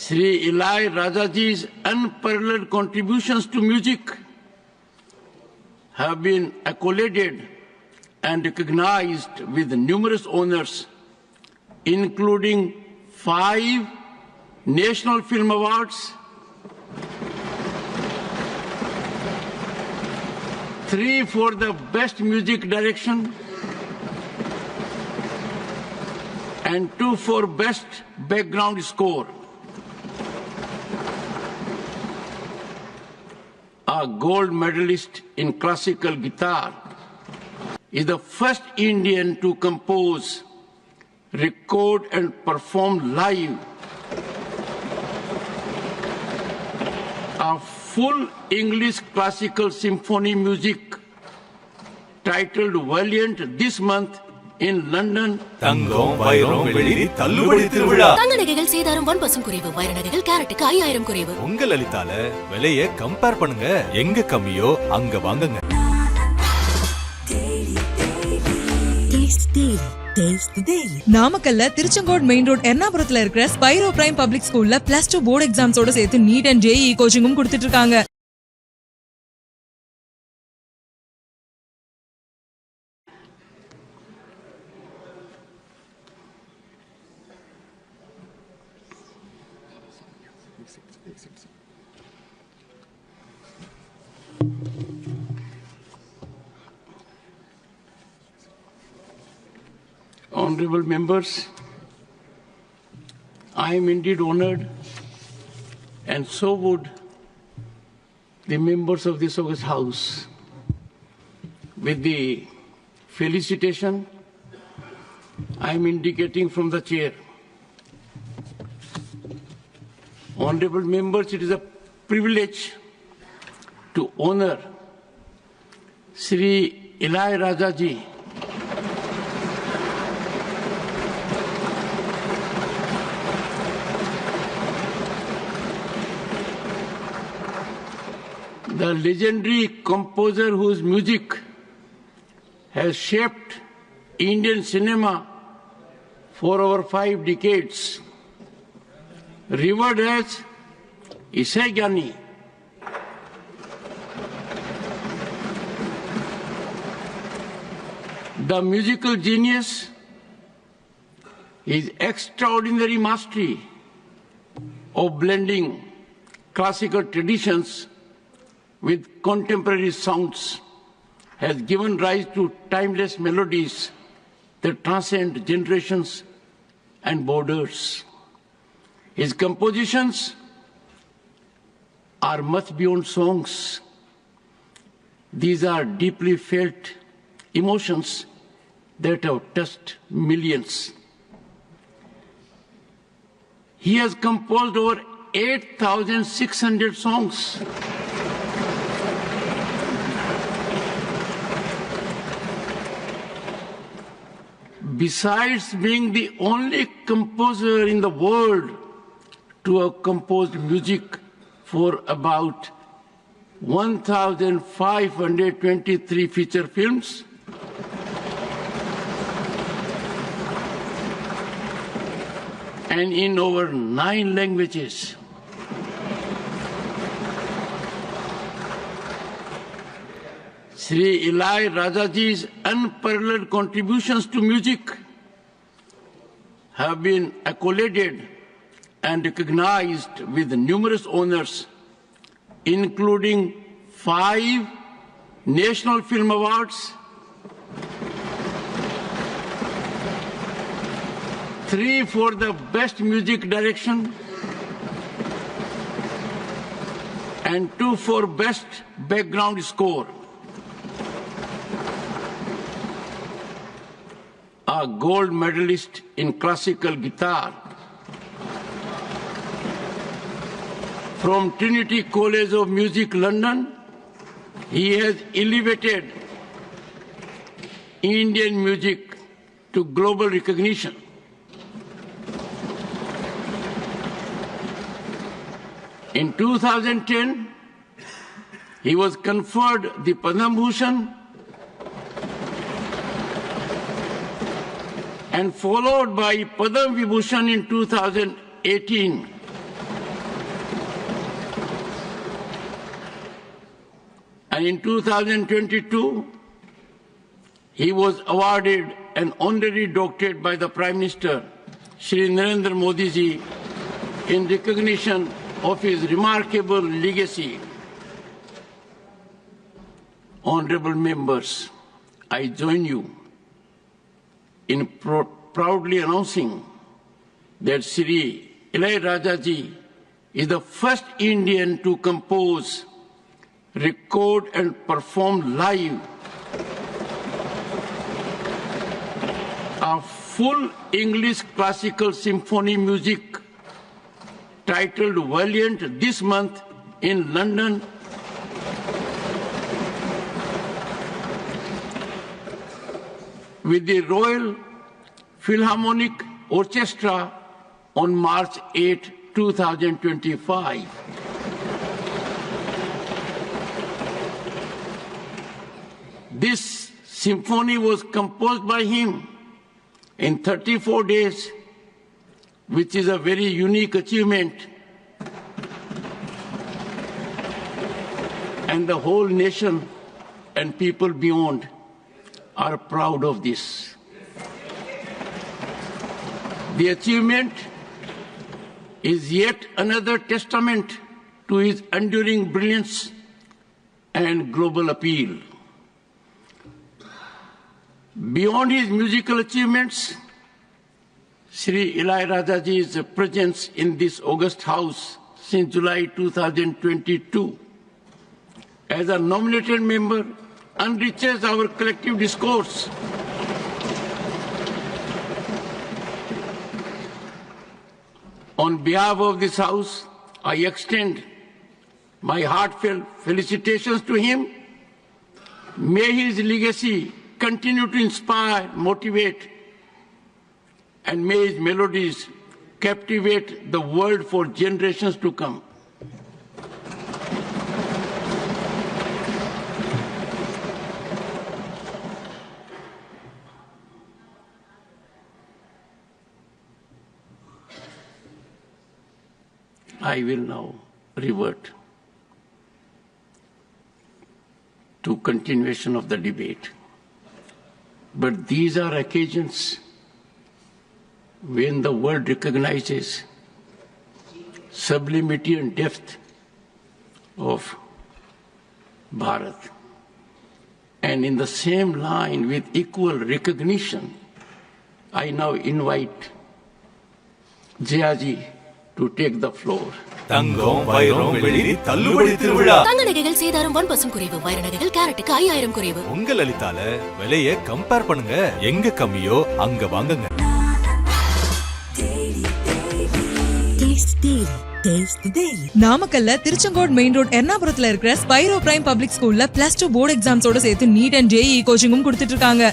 Sri Ilai Rajaji's unparalleled contributions to music have been accoladed and recognized with numerous honors, including 5 National Film Awards, 3 for the Best Music Direction, and 2 for Best Background Score. A gold medalist in classical guitar, is the first Indian to compose, record and perform live a full English classical symphony music titled Valiant this month in London. தங்கம் வைரம் வெள்ளி தள்ளுபடி திருவிழா. தங்க நகைகள் சேதாரம் 1% குறைவு, வைர நகைகள் கேரட்டுக்கு 5000 குறைவு. உங்க லலிதால விலையை கம்பேர் பண்ணுங்க, எங்க கம்மியோ அங்க வாங்குங்க. நாமக்கல்ல திருச்செங்கோடு மெயின் ரோட் எர்ணாபுரத்துல இருக்கிற ஸ்பைரோ பிரைம் பப்ளிக் ஸ்கூல்ல +2 போர்டு எக்ஸாம்ஸோட சேர்த்து நீட் அண்ட் JEE கோச்சிங்கும் கொடுத்துட்டு இருக்காங்க. Honorable members, I am indeed honored, and so would the members of this august house, with the felicitation I am indicating from the chair. Honorable members, it is a privilege to honor Sri Ilai Rajaji, the legendary composer whose music has shaped Indian cinema for over 5 decades, revered as Isai Gyani. The musical genius, his extraordinary mastery of blending classical traditions with contemporary sounds has given rise to timeless melodies that transcend generations and borders. His compositions are much beyond songs. These are deeply felt emotions that have touched millions. He has composed over 8,600 songs. Besides being the only composer in the world to have composed music for about 1,523 feature films, and in over 9 languages. Sri Ilai Rajaji's unparalleled contributions to music have been accoladed and recognized with numerous honors, including 5 National Film Awards, 3 for the Best Music Direction, and 2 for Best Background Score. A gold medalist in classical guitar from Trinity College of Music, London, he has elevated Indian music to global recognition. In 2010, he was conferred the Padma Bhushan and followed by Padma Vibhushan in 2018. And in 2022, he was awarded an honorary doctorate by the Prime Minister, Shri Narendra Modi ji, in recognition of his remarkable legacy. Honorable members, I join you in proudly announcing that Shri Ilaiyaraaja ji is the first Indian to compose, record and perform live a full English classical symphony music titled Valiant this month in London with the Royal Philharmonic Orchestra on March 8, 2025. This symphony was composed by him in 34 days, which is a very unique achievement. And the whole nation and people beyond are proud of this. The achievement is yet another testament to his enduring brilliance and global appeal. Beyond his musical achievements, Shri Ilaiyaraaja ji's presence in this august house since July 2022 as a nominated member enriches our collective discourse. On behalf of this House, I extend my heartfelt felicitations to him. May his legacy continue to inspire, motivate, and may his melodies captivate the world for generations to come. I will now revert to continuation of the debate. But these are occasions when the world recognizes sublimity and depth of Bharat. And in the same line with equal recognition, I now invite Jayaji to take the floor. தங்கம் வைரம் வெள்ளி தள்ளுபடி திருவிழா. தங்க நகைகள் சேதாரம் 1% குறைவு, வைர நகைகள் கேரட்டுக்கு 5000 குறைவு. உங்க லலிதால விலையை கம்பேர் பண்ணுங்க, எங்க கம்மியோ அங்க வாங்குங்க. நாமக்கல்ல திருச்செங்கோடு மெயின் ரோட் எர்ணாபுரத்துல இருக்கிற ஸ்பைரோ பிரைம் பப்ளிக் ஸ்கூல்ல +2 போர்டு எக்ஸாம்ஸோட சேர்த்து நீட் அண்ட் JEE கோச்சிங்கும் கொடுத்துட்டு இருக்காங்க.